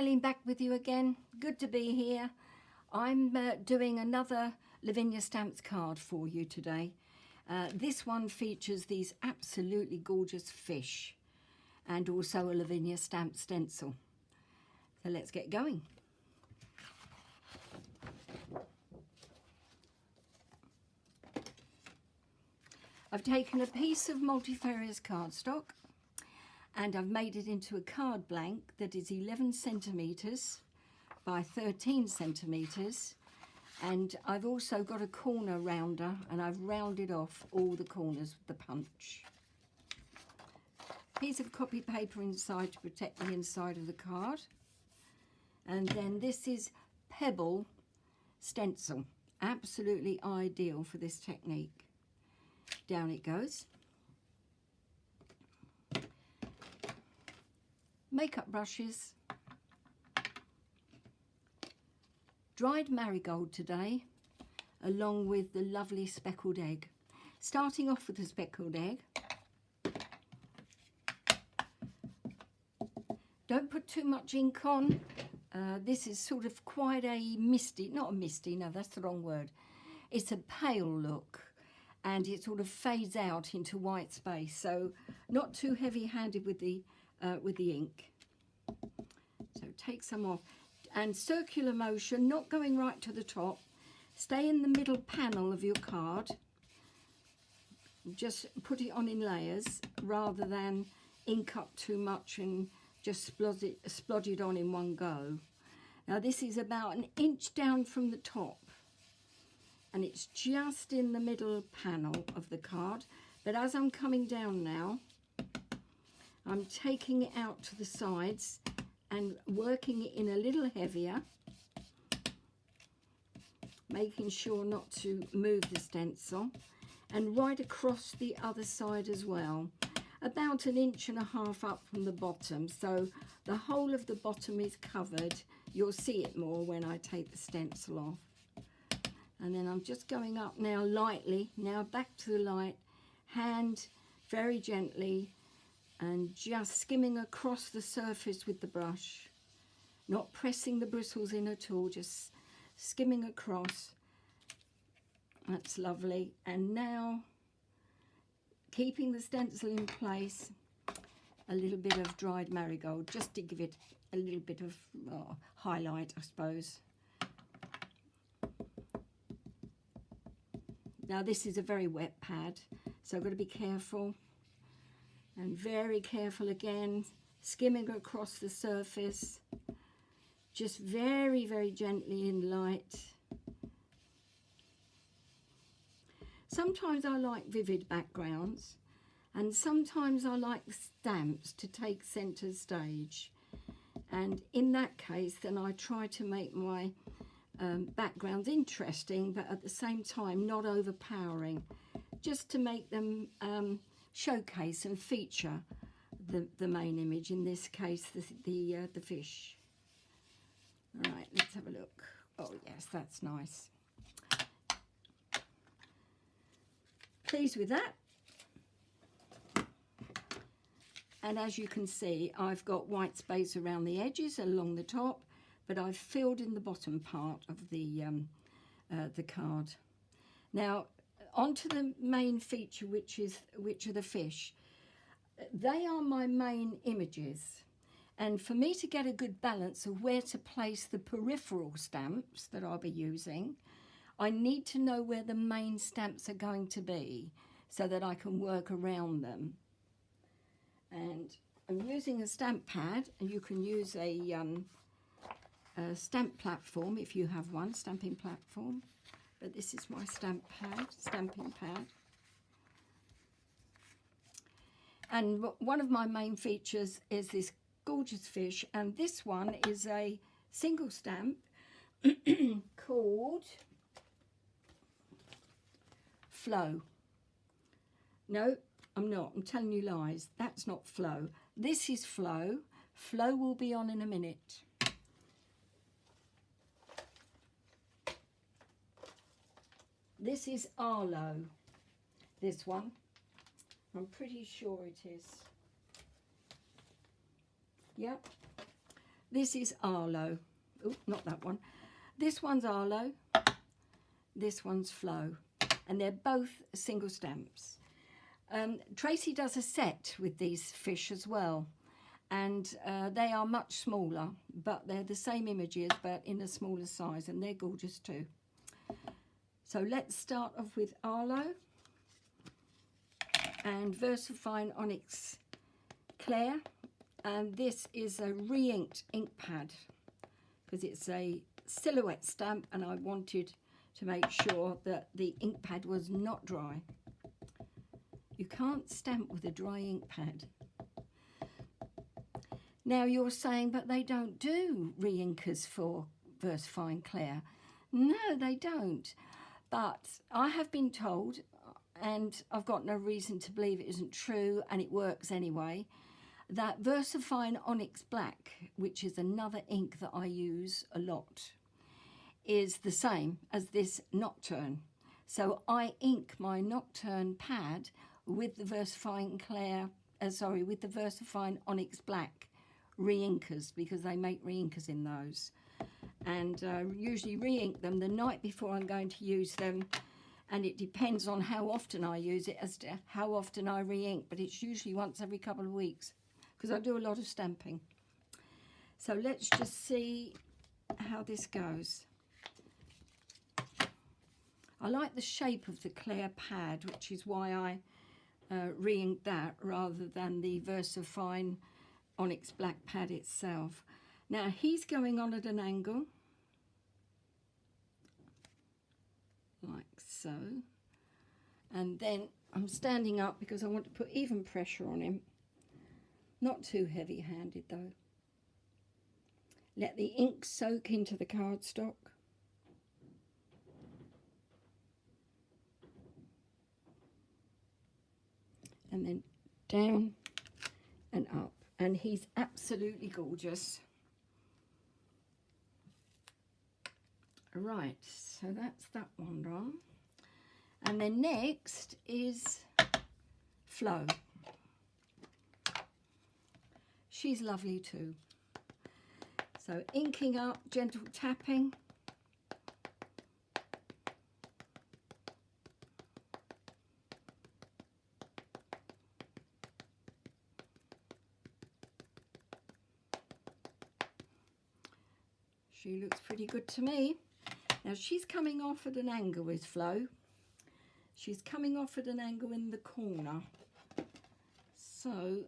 Eileen back with you again. Good to be here. I'm doing another Lavinia Stamps card for you today. This one features these absolutely gorgeous fish and also a Lavinia stamp stencil. So let's get going. I've taken a piece of multifarious cardstock and I've made it into a card blank that is 11 centimetres by 13 centimetres, and I've also got a corner rounder and I've rounded off all the corners with the punch. Piece of copy paper inside to protect the inside of the card, and then this is pebble stencil, absolutely ideal for this technique. Down it goes. Makeup brushes, dried marigold today, along with the lovely speckled egg. Starting off with the speckled egg. Don't put too much ink on. This is sort of quite a misty, not a misty, no, that's the wrong word. It's a pale look, and it sort of fades out into white space, so not too heavy-handed with the ink. So take some off, and circular motion, not going right to the top. Stay in the middle panel of your card. Just put it on in layers rather than ink up too much and just splodge it on in one go. Now this is about an inch down from the top, and it's just in the middle panel of the card. But as I'm coming down now, I'm taking it out to the sides and working it in a little heavier, making sure not to move the stencil, and right across the other side as well, about 1.5 inches up from the bottom, so the whole of the bottom is covered. You'll see it more when I take the stencil off. And then I'm just going up now lightly, now back to the light, hand very gently, and just skimming across the surface with the brush, not pressing the bristles in at all, just skimming across. That's lovely. And now, keeping the stencil in place, a little bit of dried marigold, just to give it a little bit of highlight, I suppose. Now this is a very wet pad, so I've got to be careful. And very careful again, skimming across the surface, just very, very gently in light. Sometimes I like vivid backgrounds, and sometimes I like stamps to take centre stage. And in that case, then I try to make my backgrounds interesting, but at the same time not overpowering, just to make them showcase and feature the main image, in this case the fish. All right, let's have a look. Oh yes, that's nice. Pleased with that. And as you can see, I've got white space around the edges along the top, but I've filled in the bottom part of the card. Now onto the main feature, which are the fish. They are my main images, and for me to get a good balance of where to place the peripheral stamps that I'll be using, I need to know where the main stamps are going to be so that I can work around them. And I'm using a stamp pad, and you can use a stamp platform if you have one, stamping platform. But this is my stamping pad. And one of my main features is this gorgeous fish, and this one is a single stamp called Flow. No, I'm not. I'm telling you lies. That's not Flow. This is Flow. Flow will be on in a minute. This is Arlo, this one. I'm pretty sure it is. Yep. This is Arlo. Oh, not that one. This one's Arlo. This one's Flow. And they're both single stamps. Tracy does a set with these fish as well. And they are much smaller, but they're the same images, but in a smaller size, and they're gorgeous too. So let's start off with Arlo and VersaFine Onyx Claire. And this is a re-inked ink pad because it's a silhouette stamp, and I wanted to make sure that the ink pad was not dry. You can't stamp with a dry ink pad. Now you're saying, but they don't do re-inkers for VersaFine Claire. No, they don't. But I have been told, and I've got no reason to believe it isn't true, and it works anyway, that VersaFine Onyx Black, which is another ink that I use a lot, is the same as this Nocturne. So I ink my Nocturne pad with the VersaFine Claire, with the VersaFine Onyx Black re-inkers, because they make re-inkers in those. And usually re-ink them the night before I'm going to use them, and it depends on how often I use it as to how often I re-ink, but it's usually once every couple of weeks because I do a lot of stamping. So let's just see how this goes. I like the shape of the Claire pad, which is why I re-inked that rather than the VersaFine Onyx Black pad itself. Now he's going on at an angle, like so, and then I'm standing up because I want to put even pressure on him, not too heavy-handed though. Let the ink soak into the cardstock. And then down and up. And he's absolutely gorgeous. Right, so that's that one done. And then next is Flo. She's lovely too. So inking up, gentle tapping. She looks pretty good to me. Now she's coming off at an angle with Flo. She's coming off at an angle in the corner. So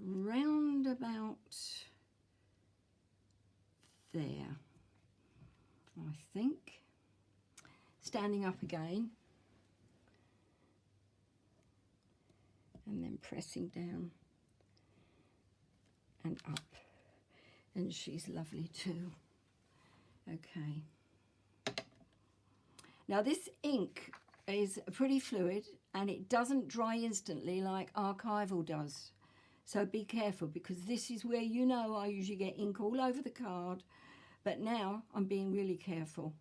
round about there, I think. Standing up again. And then pressing down and up. And she's lovely too. Okay. Now this ink is pretty fluid and it doesn't dry instantly like Archival does. So be careful, because this is where, you know, I usually get ink all over the card, but now I'm being really careful.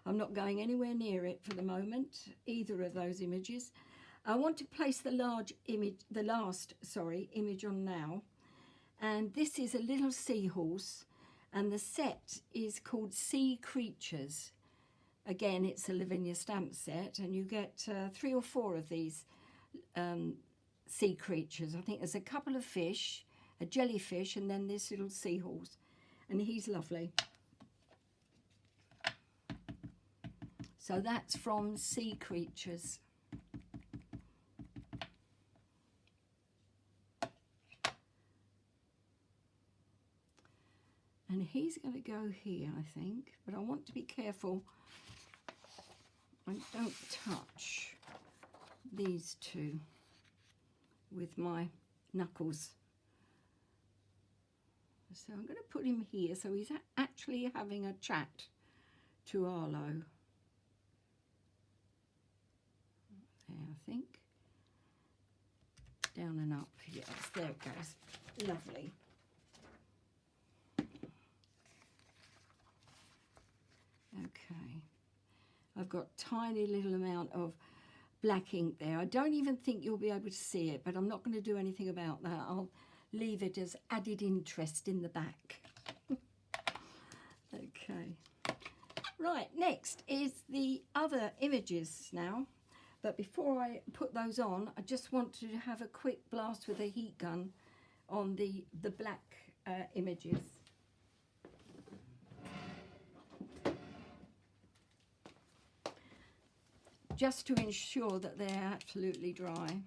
I'm not going anywhere near it for the moment, either of those images. I want to place the last image on now. And this is a little seahorse, and the set is called Sea Creatures. Again, it's a Lavinia stamp set, and you get 3 or 4 of these sea creatures. I think there's a couple of fish, a jellyfish, and then this little seahorse. And he's lovely. So that's from Sea Creatures. And he's going to go here, I think, but I want to be careful I don't touch these two with my knuckles. So I'm going to put him here, so he's actually having a chat to Arlo. There, I think. Down and up, yes, there it goes. Lovely. Okay, I've got tiny little amount of black ink there. I don't even think you'll be able to see it, but I'm not going to do anything about that. I'll leave it as added interest in the back. Okay. Right, next is the other images now. But before I put those on, I just want to have a quick blast with a heat gun on the black images. Just to ensure that they're absolutely dry.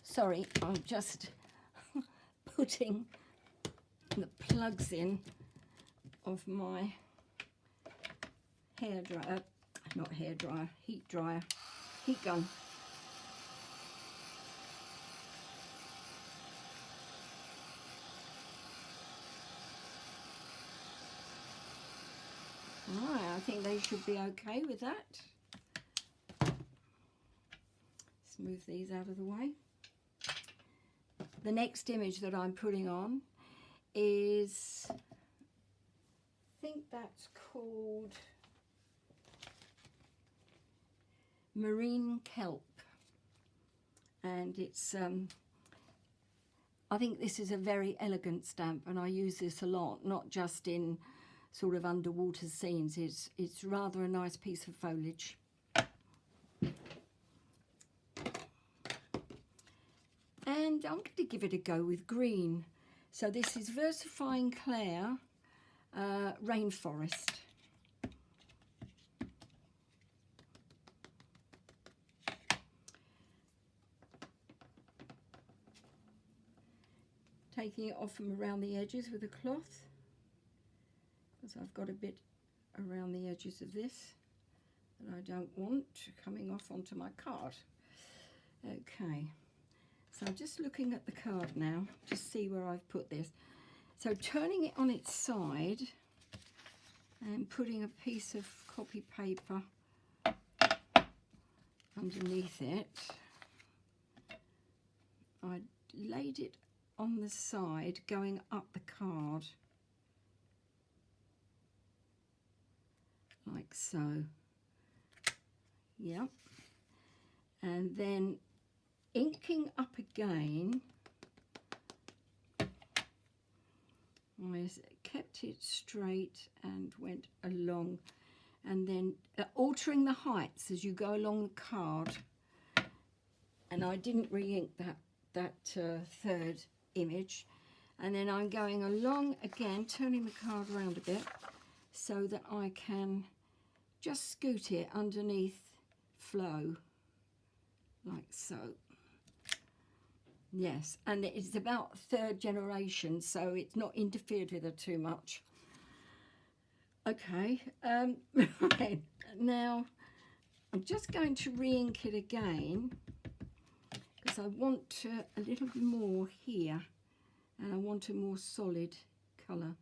Sorry, I'm just putting the plugs in of my hairdryer, not hairdryer, heat dryer, heat gun. Right, I think they should be okay with that. Let's move these out of the way. The next image that I'm putting on is, I think that's called Marine Kelp, and it's I think this is a very elegant stamp, and I use this a lot, not just in sort of underwater scenes. It's rather a nice piece of foliage. And I'm going to give it a go with green. So this is Versifying Claire Rainforest. Taking it off from around the edges with a cloth, because I've got a bit around the edges of this that I don't want coming off onto my card. Okay. So I'm just looking at the card now to see where I've put this. So turning it on its side and putting a piece of copy paper underneath it, I laid it on the side going up the card like so. Yep. And then inking up again, I kept it straight and went along, and then altering the heights as you go along the card. And I didn't re-ink that third image, and then I'm going along again, turning the card around a bit so that I can just scoot it underneath flow like so. Yes, and it's about third generation, so it's not interfered with it too much. Okay, right, now I'm just going to re-ink it again, because I want a little bit more here, and I want a more solid colour,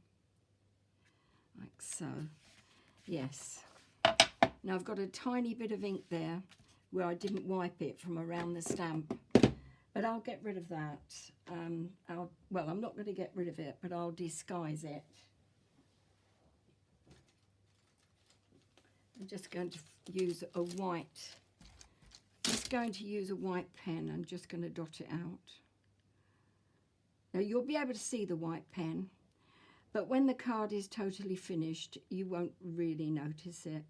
like so. Yes. Now I've got a tiny bit of ink there where I didn't wipe it from around the stamp, but I'll get rid of that. Well, I'm not going to get rid of it, but I'll disguise it. I'm just going to use a white. Just going to use a white pen. I'm just going to dot it out. Now you'll be able to see the white pen, but when the card is totally finished, you won't really notice it.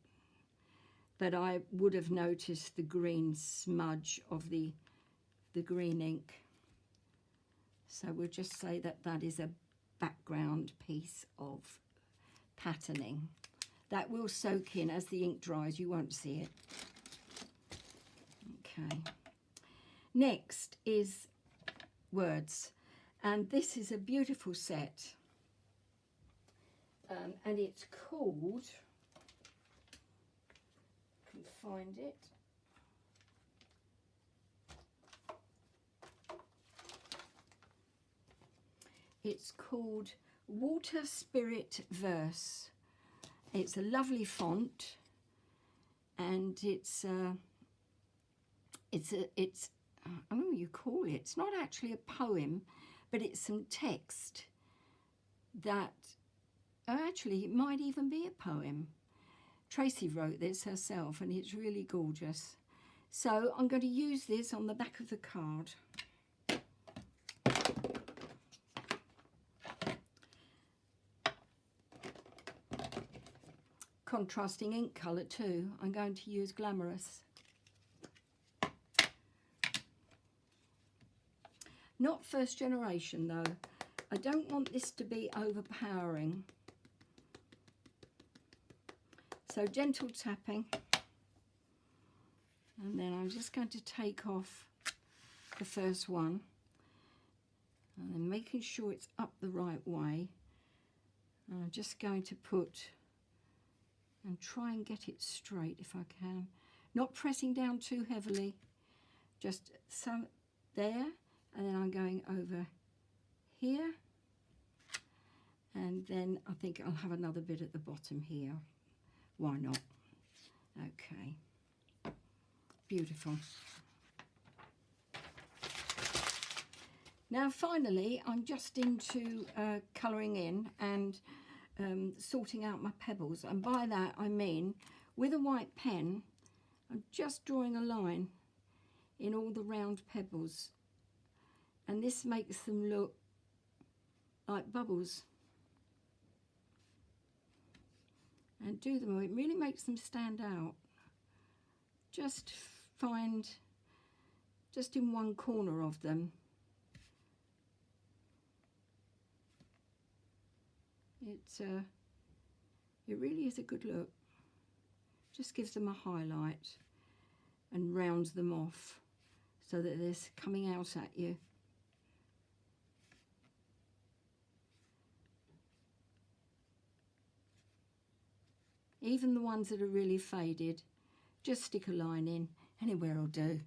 But I would have noticed the green smudge of the green ink. So we'll just say that that is a background piece of patterning. That will soak in as the ink dries, you won't see it. Okay. Next is words, and this is a beautiful set, and it's called, I can find it, it's called Water Spirit Verse. It's a lovely font, and it's I don't know what you call it. It's not actually a poem, but it's some text that actually it might even be a poem. Tracy wrote this herself and it's really gorgeous. So I'm going to use this on the back of the card. Contrasting ink colour too. I'm going to use Glamorous. Not first generation though. I don't want this to be overpowering. So gentle tapping. And then I'm just going to take off the first one. And then making sure it's up the right way. And I'm just going to put and try and get it straight if I can. Not pressing down too heavily. Just some there. And then I'm going over here. And then I think I'll have another bit at the bottom here. Why not? Okay. Beautiful. Now finally, I'm just into colouring in and sorting out my pebbles. And by that I mean, with a white pen, I'm just drawing a line in all the round pebbles. And this makes them look like bubbles. And do them, it really makes them stand out. Just find, just in one corner of them, it really is a good look. Just gives them a highlight and rounds them off so that they're coming out at you. Even the ones that are really faded, just stick a line in, anywhere will do.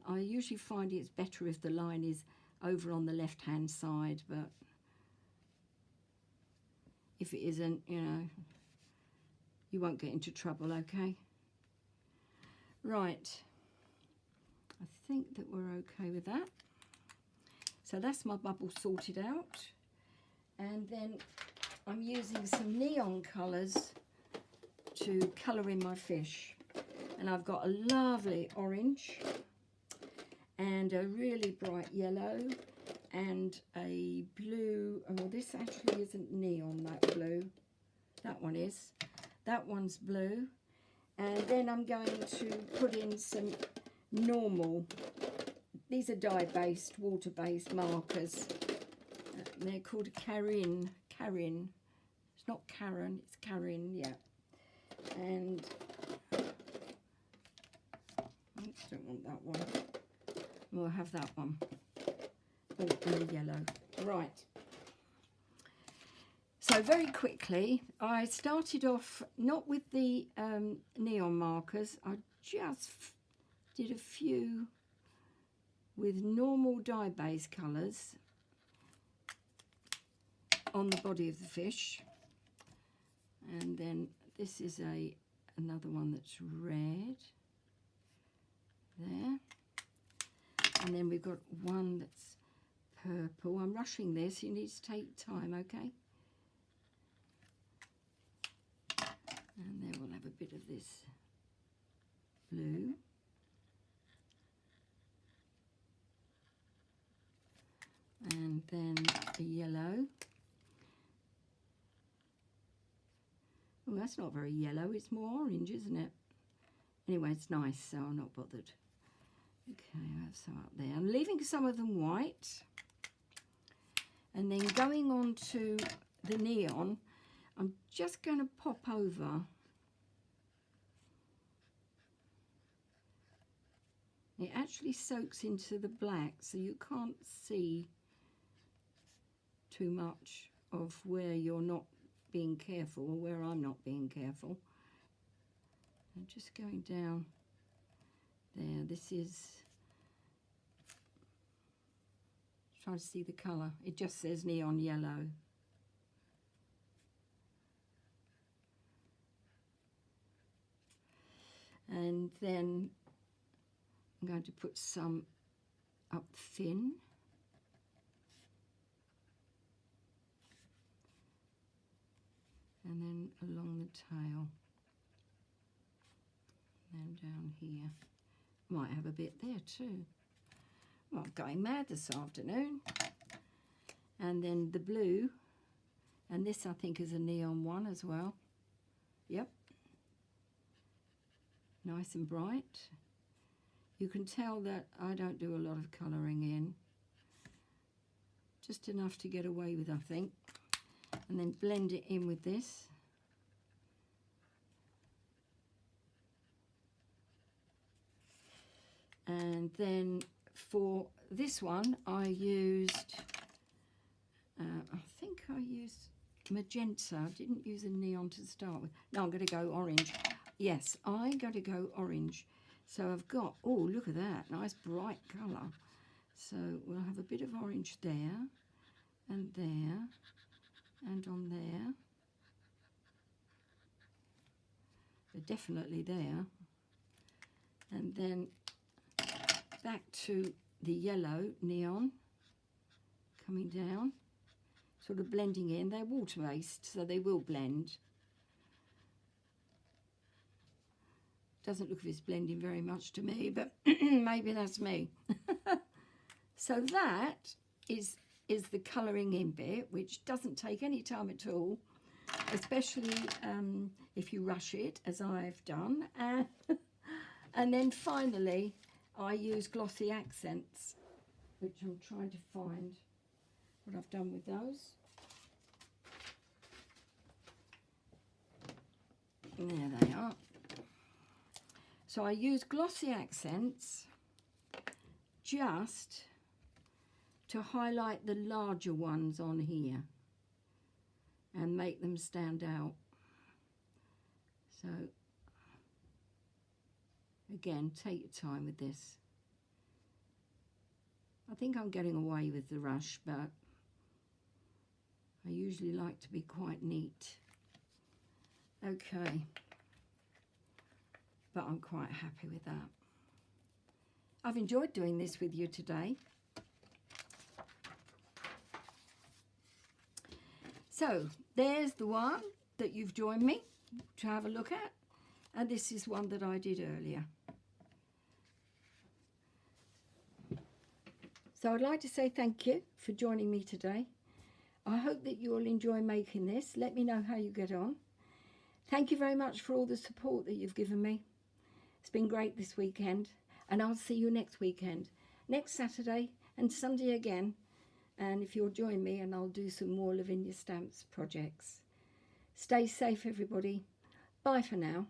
I usually find it's better if the line is over on the left hand side, but if it isn't, you know, you won't get into trouble, okay? Right, I think that we're okay with that. So that's my bubble sorted out. And then I'm using some neon colours to colour in my fish. And I've got a lovely orange and a really bright yellow and a blue. Oh, this actually isn't neon, that blue. That one is. That one's blue. And then I'm going to put in some normal, these are dye-based, water-based markers. They're called Karin. It's not Karen, it's Karin, yeah. And I don't want that one. We'll have that one. Oh, and the yellow. Right. So very quickly, I started off not with the neon markers. I just did a few with normal dye-based colours on the body of the fish. And then this is another one that's red there. And then we've got one that's purple. I'm rushing this, you need to take time, okay? And then we'll have a bit of this blue. And then a yellow. Oh, that's not very yellow, it's more orange, isn't it? Anyway, it's nice, so I'm not bothered. Okay, I have some up there. I'm leaving some of them white. And then going on to the neon, I'm just going to pop over. It actually soaks into the black, so you can't see too much of where you're not being careful or where I'm not being careful. I'm just going down there. This is, trying to see the colour. It just says neon yellow. And then I'm going to put some up thin. tail. And down here. Might have a bit there too. Well, I'm going mad this afternoon. And then the blue. And this I think is a neon one as well. Yep. Nice and bright. You can tell that I don't do a lot of colouring in. Just enough to get away with, I think. And then blend it in with this. And then for this one I used, I think I used magenta. I didn't use a neon to start with. No, I'm going to go orange. Yes, I'm going to go orange. So I've got, oh, look at that, nice bright colour. So we'll have a bit of orange there, and there, and on there. They're definitely there. And then back to the yellow neon, coming down, sort of blending in. They're water-based, so they will blend. Doesn't look as if it's blending very much to me, but maybe that's me. So that is the colouring in bit, which doesn't take any time at all, especially if you rush it, as I've done. And then finally, I use glossy accents, which I'm trying to find what I've done with those. There they are. So I use glossy accents just to highlight the larger ones on here and make them stand out. So again, take your time with this. I think I'm getting away with the rush, but I usually like to be quite neat. Okay. But I'm quite happy with that. I've enjoyed doing this with you today. So there's the one that you've joined me to have a look at, and this is one that I did earlier. So I'd like to say thank you for joining me today. I hope that you'll enjoy making this. Let me know how you get on. Thank you very much for all the support that you've given me. It's been great this weekend, and I'll see you next weekend, next Saturday and Sunday again. And if you'll join me, and I'll do some more Lavinia stamps projects. Stay safe, everybody. Bye for now.